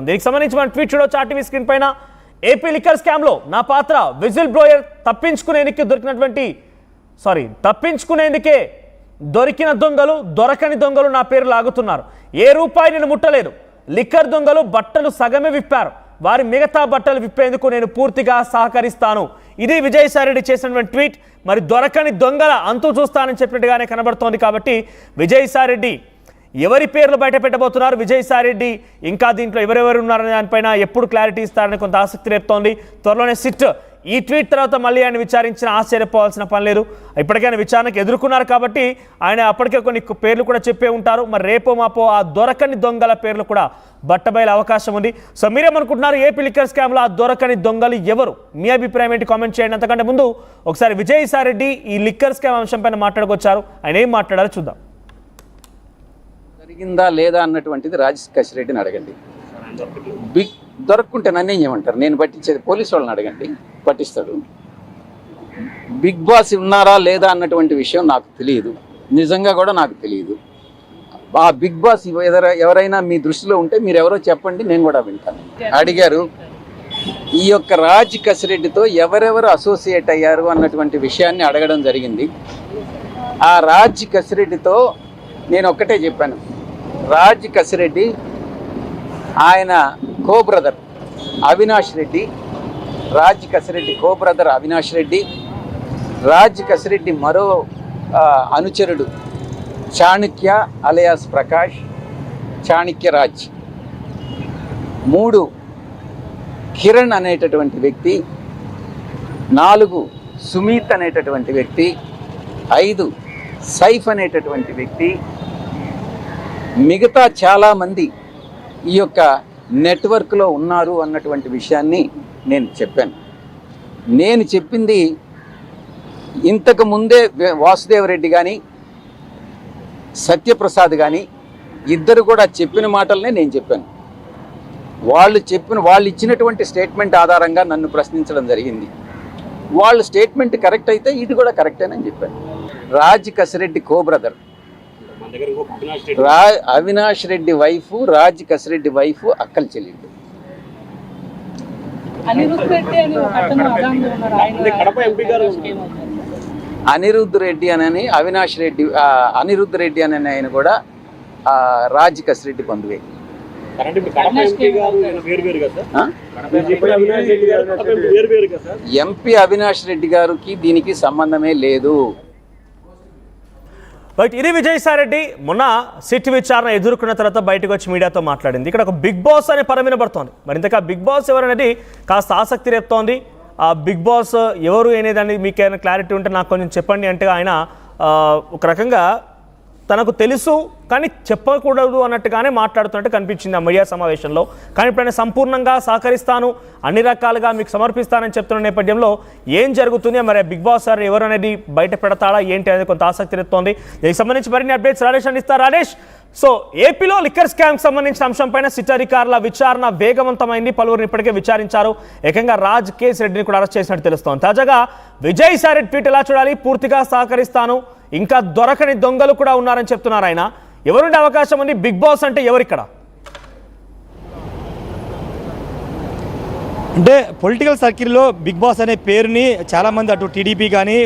దీనికి సంబంధించి మన ట్వీట్ చూడొచ్చు ఆర్టీవీ స్క్రీన్ పైన. ఏపీ లిక్కర్ స్కామ్ లో నా పాత్ర విజిల్ బ్లోయర్ తప్పించుకునేందుకే దొరికిన దొంగలు దొరకని దొంగలు నా పేరు లాగుతున్నారు. ఏ రూపాయి నేను ముట్టలేదు. లిక్కర్ దొంగలు బట్టలు సగమే విప్పారు. వారి మిగతా బట్టలు విప్పేందుకు నేను పూర్తిగా సహకరిస్తాను. ఇది విజయసాయిరెడ్డి చేసినటువంటి ట్వీట్. మరి దొరకని దొంగల అంతు చూస్తానని చెప్పినట్టుగానే కనబడుతోంది. కాబట్టి విజయసాయిరెడ్డి ఎవరి పేర్లు బయట పెట్టబోతున్నారు, విజయసాయిరెడ్డి ఇంకా దీంట్లో ఎవరెవరు ఉన్నారనే దానిపైన ఎప్పుడు క్లారిటీ ఇస్తారని కొంత ఆసక్తి రేపుతోంది. త్వరలోనే సిట్ ఈ ట్వీట్ తర్వాత మళ్ళీ ఆయన విచారించిన ఆశ్చర్యపోవాల్సిన పని లేదు. ఇప్పటికైనా విచారణకు ఎదుర్కొన్నారు కాబట్టి ఆయన అప్పటికే కొన్ని పేర్లు కూడా చెప్పే ఉంటారు. మరి రేపో మాపో ఆ దొరకని దొంగల పేర్లు కూడా బట్టబయలు అవకాశం ఉంది. సో మీరేమనుకుంటున్నారు, ఏపీ లిక్కర్ స్కామ్లో ఆ దొరకని దొంగలు ఎవరు? మీ అభిప్రాయం ఏంటి? కామెంట్ చేయండి. అంతకంటే ముందు ఒకసారి విజయసాయిరెడ్డి ఈ లిక్కర్ స్కామ్ అంశంపైన మాట్లాడుకొచ్చారు. ఆయన ఏం మాట్లాడారో చూద్దాం. జరిగిందా లేదా అన్నటువంటిది రాజశేఖర్ రెడ్డిని అడగండి. దొరక్కుంటే నన్నేం చేయమంటారు? నేను పట్టించేది పోలీసు వాళ్ళని అడగండి, పట్టిస్తాడు. బిగ్ బాస్ ఉన్నారా లేదా అన్నటువంటి విషయం నాకు తెలియదు, నిజంగా కూడా నాకు తెలియదు. ఆ బిగ్ బాస్ ఎవరైనా మీ దృష్టిలో ఉంటే మీరు ఎవరో చెప్పండి, నేను కూడా వింటాను. అడిగారు ఈ యొక్క రాజ్ కసిరెడ్డితో ఎవరెవరు అసోసియేట్ అయ్యారు అన్నటువంటి విషయాన్ని అడగడం జరిగింది. ఆ రాజ్ కసిరెడ్డితో నేను ఒక్కటే చెప్పాను, రాజ్ కసిరెడ్డి ఆయన కో brother Avinash Reddy, Raj Kasireddy co brother Avinash Reddy, Raj Kasireddy మరో అనుచరుడు చాణక్య అలియాస్ ప్రకాష్, చాణక్య రాజ్, 3 కిరణ్ అనేటటువంటి వ్యక్తి, 4 సుమీత్ అనేటటువంటి వ్యక్తి, 5 సైఫ్ అనేటటువంటి వ్యక్తి, మిగతా చాలామంది ఈ యొక్క నెట్వర్క్లో ఉన్నారు అన్నటువంటి విషయాన్ని నేను చెప్పాను. నేను చెప్పింది ఇంతకు ముందే వాసుదేవరెడ్డి కానీ సత్యప్రసాద్ కానీ ఇద్దరు కూడా చెప్పిన మాటలనే నేను చెప్పాను. వాళ్ళు ఇచ్చినటువంటి స్టేట్మెంట్ ఆధారంగా నన్ను ప్రశ్నించడం జరిగింది. వాళ్ళ స్టేట్మెంట్ కరెక్ట్ అయితే ఇది కూడా కరెక్టేనని చెప్పాను. Raj Kasireddy co brother Avinash Reddy wife, Raj Kasireddy wife అక్కల చెల్లెళ్ళు. అనిరుద్ధ్ రెడ్డి అని అవినాష్ రెడ్డి, అనిరుద్ధ్ రెడ్డి అని ఆయన కూడా రాజ్ కసిరెడ్డి బంధువే. ఎంపీ అవినాష్ రెడ్డి గారికి దీనికి సంబంధమే లేదు. బట్ ఇది విజయసాయిరెడ్డి మొన్న సిట్ విచారణ ఎదుర్కొన్న తర్వాత బయటకు వచ్చి మీడియాతో మాట్లాడింది. ఇక్కడ ఒక బిగ్ బాస్ అనే పదం వినబడుతోంది. మరి ఇంతకా బిగ్ బాస్ ఎవరు అనేది కాస్త ఆసక్తి రేపుతోంది. ఆ బిగ్ బాస్ ఎవరు అనేదాన్ని మీకు ఏమైనా క్లారిటీ ఉంటే నాకు కొంచెం చెప్పండి అంటే ఆయన ఒక రకంగా తనకు తెలుసు కానీ చెప్పకూడదు అన్నట్టుగానే మాట్లాడుతున్నట్టు కనిపించింది ఆ మీడియా సమావేశంలో. కానీ ఇప్పుడు ఆయన సంపూర్ణంగా సహకరిస్తాను, అన్ని రకాలుగా మీకు సమర్పిస్తానని చెప్తున్న నేపథ్యంలో ఏం జరుగుతుంది, మరి బిగ్ బాస్ సార్ ఎవరు అనేది బయట పెడతాడా ఏంటి అనేది కొంత ఆసక్తి ఎత్తుంది. దీనికి సంబంధించి మరిన్ని అప్డేట్స్ రాజేష్ అందిస్తారు. రాజేష్, సో ఏపీలో లిక్కర్ స్కామ్కి సంబంధించిన అంశంపైన సిట్ అధికారుల విచారణ వేగవంతమైంది. పలువురిని ఇప్పటికే విచారించారు. ఏకంగా రాజ్ కేస్ రెడ్డిని కూడా అరెస్ట్ చేసినట్టు తెలుస్తోంది. తాజాగా విజయసాయిరెడ్డి ట్వీట్ ఎలా చూడాలి? పూర్తిగా సహకరిస్తాను, ఇంకా దొరకని దొంగలు కూడా ఉన్నారని చెప్తున్నారు ఆయన. ఎవరుండే అవకాశం ఉంది? బిగ్ బాస్ అంటే ఎవరిక్కడ? అంటే పొలిటికల్ సర్కిల్లో బిగ్ బాస్ అనే పేరుని చాలామంది అటు టీడీపీ కానీ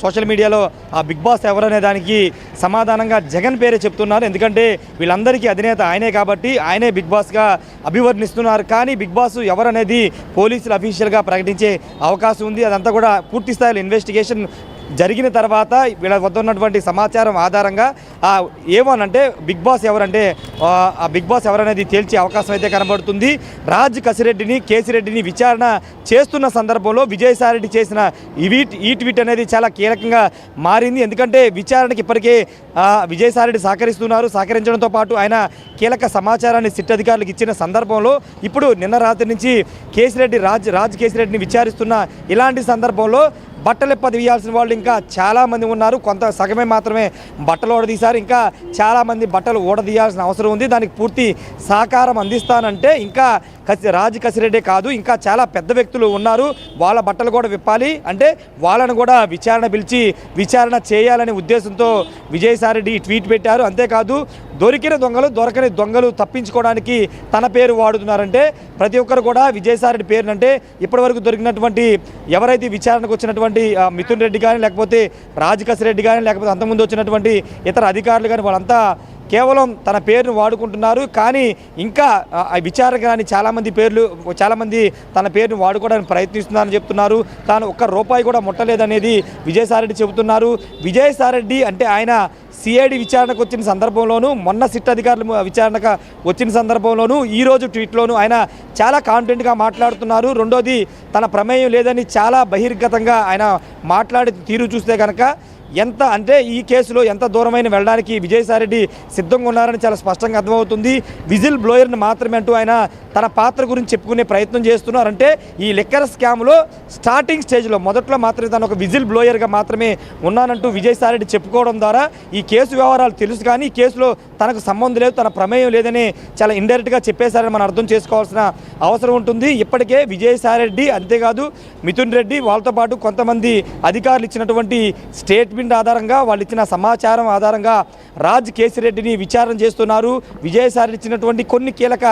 సోషల్ మీడియాలో ఆ బిగ్ బాస్ ఎవరనే దానికి సమాధానంగా జగన్ పేరే చెప్తున్నారు. ఎందుకంటే వీళ్ళందరికీ అధినేత ఆయనే కాబట్టి ఆయనే బిగ్ బాస్గా అభివర్ణిస్తున్నారు. కానీ బిగ్ బాస్ ఎవరనేది పోలీసులు అఫీషియల్గా ప్రకటించే అవకాశం ఉంది. అదంతా కూడా పూర్తి స్థాయిలో ఇన్వెస్టిగేషన్ జరిగిన తర్వాత వీళ్ళ వద్ద ఉన్నటువంటి సమాచారం ఆధారంగా ఏమనంటే బిగ్ బాస్ ఎవరంటే ఆ బిగ్ బాస్ ఎవరనేది తేల్చే అవకాశం అయితే కనబడుతుంది. రాజ్ కసిరెడ్డిని, కేసిరెడ్డిని విచారణ చేస్తున్న సందర్భంలో విజయసాయిరెడ్డి చేసిన ఈ ట్వీట్ అనేది చాలా కీలకంగా మారింది. ఎందుకంటే విచారణకి ఇప్పటికే విజయసాయిరెడ్డి సహకరించడంతో పాటు ఆయన కీలక సమాచారాన్ని సిట్ అధికారులకు ఇచ్చిన సందర్భంలో ఇప్పుడు నిన్న రాత్రి నుంచి రాజ్ కేసిరెడ్డిని విచారిస్తున్న ఇలాంటి సందర్భంలో బట్టలు తీయాల్సిన వాళ్ళు ఇంకా చాలామంది ఉన్నారు. కొంత సగమే మాత్రమే బట్టలు ఊడదీశారు. ఇంకా చాలామంది బట్టలు ఊడదీయాల్సిన అవసరం ఉంది. దానికి పూర్తి సహకారం అందిస్తానంటే ఇంకా రాజ్ కసిరెడ్డి కాదు, ఇంకా చాలా పెద్ద వ్యక్తులు ఉన్నారు, వాళ్ళ బట్టలు కూడా విప్పాలి అంటే వాళ్ళను కూడా పిలిచి విచారణ చేయాలనే ఉద్దేశంతో విజయసాయిరెడ్డి ట్వీట్ పెట్టారు. అంతేకాదు దొరికిన దొంగలు దొరకని దొంగలు తప్పించుకోవడానికి తన పేరు వాడుతున్నారంటే ప్రతి ఒక్కరు కూడా విజయసాయిరెడ్డి పేరునంటే ఇప్పటివరకు దొరికినటువంటి ఎవరైతే విచారణకు వచ్చినటువంటి మిథున్ రెడ్డి కానీ లేకపోతే రాజ్ కసిరెడ్డి కానీ లేకపోతే అంతకుముందు వచ్చినటువంటి ఇతర అధికారులు కానీ వాళ్ళంతా కేవలం తన పేరును వాడుకుంటున్నారు. కానీ ఇంకా విచారణ కానీ చాలామంది తన పేరును వాడుకోవడానికి ప్రయత్నిస్తున్నారని చెప్తున్నారు. తాను ఒక్క రూపాయి కూడా ముట్టలేదనేది విజయసాయిరెడ్డి చెబుతున్నారు. విజయసాయిరెడ్డి అంటే ఆయన సిఐడి విచారణకు వచ్చిన సందర్భంలోనూ మొన్న సిట్ అధికారులు విచారణకు వచ్చిన సందర్భంలోనూ ఈరోజు ట్వీట్లోనూ ఆయన చాలా కాన్ఫిడెంట్గా మాట్లాడుతున్నారు. రెండోది తన ప్రమేయం లేదని చాలా బహిర్గతంగా ఆయన మాట్లాడే తీరు చూస్తే కనుక ఎంత అంటే ఈ కేసులో ఎంత దూరమైన వెళ్ళడానికి విజయసాయిరెడ్డి సిద్ధంగా ఉన్నారని చాలా స్పష్టంగా అర్థమవుతుంది. విజిల్ బ్లోయర్ని మాత్రమే అంటూ ఆయన తన పాత్ర గురించి చెప్పుకునే ప్రయత్నం చేస్తున్నారంటే ఈ లిక్కర్ స్కామ్లో స్టార్టింగ్ స్టేజ్లో మొదట్లో మాత్రమే తను ఒక విజిల్ బ్లోయర్గా మాత్రమే ఉన్నానంటూ విజయసాయిరెడ్డి చెప్పుకోవడం ద్వారా ఈ కేసు వ్యవహారాలు తెలుసు కానీ ఈ కేసులో తనకు సంబంధం లేదు, తన ప్రమేయం లేదని చాలా ఇండైరెక్ట్గా చెప్పేశారని మనం అర్థం చేసుకోవాల్సిన అవసరం ఉంటుంది. ఇప్పటికే విజయసాయిరెడ్డి అంతేకాదు మిథున్ రెడ్డి వాళ్ళతో పాటు కొంతమంది అధికారులు ఇచ్చినటువంటి స్టేట్మెంట్ ఆధారంగా వాళ్ళు ఇచ్చిన సమాచారం ఆధారంగా రాజ్ కేసిరెడ్డిని విచారణ చేస్తున్నారు. విజయసాయిరెడ్డి ఇచ్చినటువంటి కొన్ని కీలక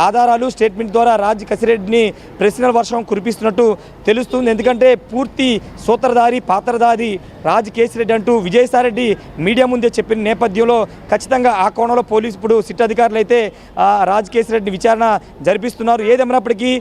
ఆధారాలు స్టేట్మెంట్ ద్వారా రాజ్ కసిరెడ్డిని ప్రశ్నల వర్షం కురిపిస్తున్నట్టు తెలుస్తుంది. ఎందుకంటే పూర్తి సూత్రధారి పాత్రధారి రాజ్ కేసిరెడ్డి అంటూ విజయసాయిరెడ్డి మీడియా ముందే చెప్పిన నేపథ్యంలో ఖచ్చితంగా ఆ కోణంలో పోలీసు ఇప్పుడు సిట్ అధికారులు అయితే రాజ్ కేసిరెడ్డిని విచారణ జరిపిస్తున్నారు. ఏదేమైనప్పటికీ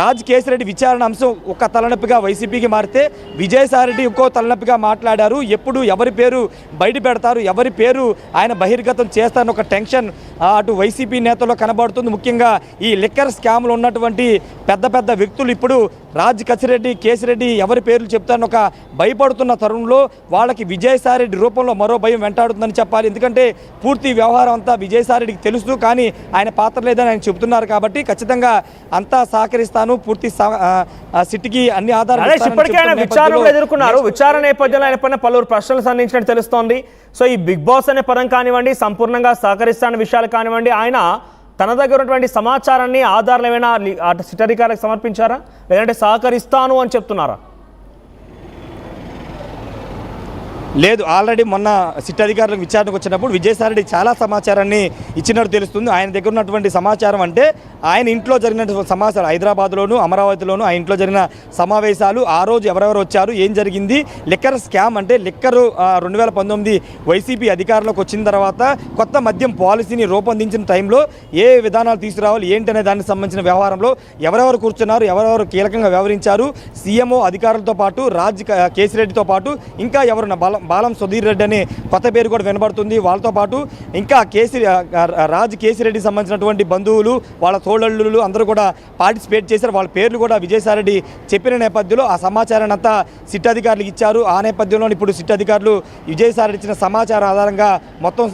రాజ్ కేసిరెడ్డి విచారణ అంశం ఒక తలనొప్పిగా వైసీపీకి మారితే విజయసాయిరెడ్డి ఇంకో తలనొప్పిగా మాట్లాడారు. ఎప్పుడు ఎవరి పేరు బయట పెడతారు, ఎవరి పేరు ఆయన బహిర్గతం చేస్తారని ఒక టెన్షన్ అటు వైసీపీ నేతల్లో కనబడుతుంది. ముఖ్యంగా ఈ లిక్కర్ స్కామ్లో ఉన్నటువంటి పెద్ద పెద్ద వ్యక్తులు ఇప్పుడు రాజ్ కసిరెడ్డి కేసిరెడ్డి ఎవరి పేర్లు చెప్తారని ఒక భయపడుతున్న తరుణంలో వాళ్ళకి విజయసాయిరెడ్డి రూపంలో మరో భయం వెంటాడుతుందని చెప్పాలి. ఎందుకంటే పూర్తి వ్యవహారం అంతా విజయసాయిరెడ్డికి తెలుసు కానీ ఆయన పాత్ర లేదని ఆయన చెబుతున్నారు. కాబట్టి ఖచ్చితంగా అంతా సహకరిస్తాను, పూర్తి సిట్కి అన్ని ఆధారాలు ఎదుర్కొన్నారు. విచారణ నేపథ్యంలో ఆయన పైన పలువురు ప్రశ్నలు సంధించినట్టు తెలుస్తోంది. సో ఈ బిగ్ బాస్ అనే పదం కానివ్వండి, సంపూర్ణంగా సహకరిస్తాన విషయాలు కానివ్వండి, ఆయన తన దగ్గర ఉన్నటువంటి సమాచారాన్ని ఆధారాలు ఏమైనా అటు సిట్ అధికారులకు సమర్పించారా లేదంటే సహకరిస్తాను అని చెప్తున్నారా? లేదు, ఆల్రెడీ మొన్న సిట్ అధికారులకు విచారణకు వచ్చినప్పుడు విజయసాయిరెడ్డి చాలా సమాచారాన్ని ఇచ్చినట్టు తెలుస్తుంది. ఆయన దగ్గర ఉన్నటువంటి సమాచారం అంటే ఆయన ఇంట్లో జరిగినటువంటి సమాచారం హైదరాబాద్లోను అమరావతిలోను ఆ ఇంట్లో జరిగిన సమావేశాలు, ఆ రోజు ఎవరెవరు వచ్చారు, ఏం జరిగింది, లిక్కర్ స్కామ్ అంటే లిక్కరు 2019 వైసీపీ అధికారంలోకి వచ్చిన తర్వాత కొత్త మద్యం పాలసీని రూపొందించిన టైంలో ఏ విధానాలు తీసుకురావాలి ఏంటనే దానికి సంబంధించిన వ్యవహారంలో ఎవరెవరు కూర్చున్నారు, ఎవరెవరు కీలకంగా వ్యవహరించారు, సీఎంఓ అధికారులతో పాటు రాజ్ కేసిరెడ్డితో పాటు ఇంకా ఎవరున్న బాలం సుధీర్ రెడ్డి అనే కొత్త పేరు కూడా వినబడుతుంది. వాళ్ళతో పాటు ఇంకా రాజ్ కేసిరెడ్డికి సంబంధించినటువంటి బంధువులు వాళ్ళ తోడళ్ళు అందరూ కూడా పార్టిసిపేట్ చేశారు. వాళ్ళ పేర్లు కూడా విజయసాయిరెడ్డి చెప్పిన నేపథ్యంలో ఆ సమాచారాన్ని అంతా సిట్ అధికారులకు ఇచ్చారు. ఆ నేపథ్యంలో ఇప్పుడు సిట్ అధికారులు విజయసాయిరెడ్డి ఇచ్చిన సమాచారం ఆధారంగా మొత్తం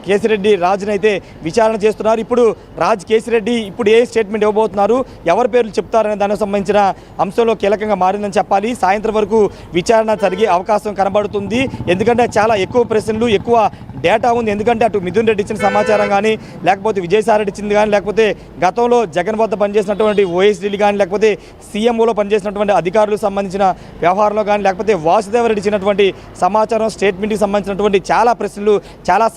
కేసిరెడ్డి రాజుని అయితే విచారణ చేస్తున్నారు. ఇప్పుడు రాజ్ కేసిరెడ్డి ఇప్పుడు ఏ స్టేట్మెంట్ ఇవ్వబోతున్నారు, ఎవరి పేర్లు చెప్తారనే దానికి సంబంధించిన అంశంలో కీలకంగా మారిందని చెప్పాలి. సాయంత్రం వరకు విచారణ జరిగే అవకాశం కనబడుతుంది. ఎందుకంటే చాలా ఎక్కువ ప్రశ్నలు, ఎక్కువ డేటా ఉంది. ఎందుకంటే అటు మిథున్ రెడ్డి ఇచ్చిన సమాచారం కానీ లేకపోతే విజయసాయిరెడ్డి ఇచ్చింది కానీ లేకపోతే గతంలో జగన్ వద్ద పనిచేసినటువంటి ఓఎస్డీలు కానీ లేకపోతే సీఎంఓలో పనిచేసినటువంటి అధికారులకు సంబంధించిన వ్యవహారంలో కానీ లేకపోతే వాసుదేవరెడ్డి ఇచ్చినటువంటి సమాచారం స్టేట్మెంట్కి సంబంధించినటువంటి చాలా ప్రశ్నలు, చాలా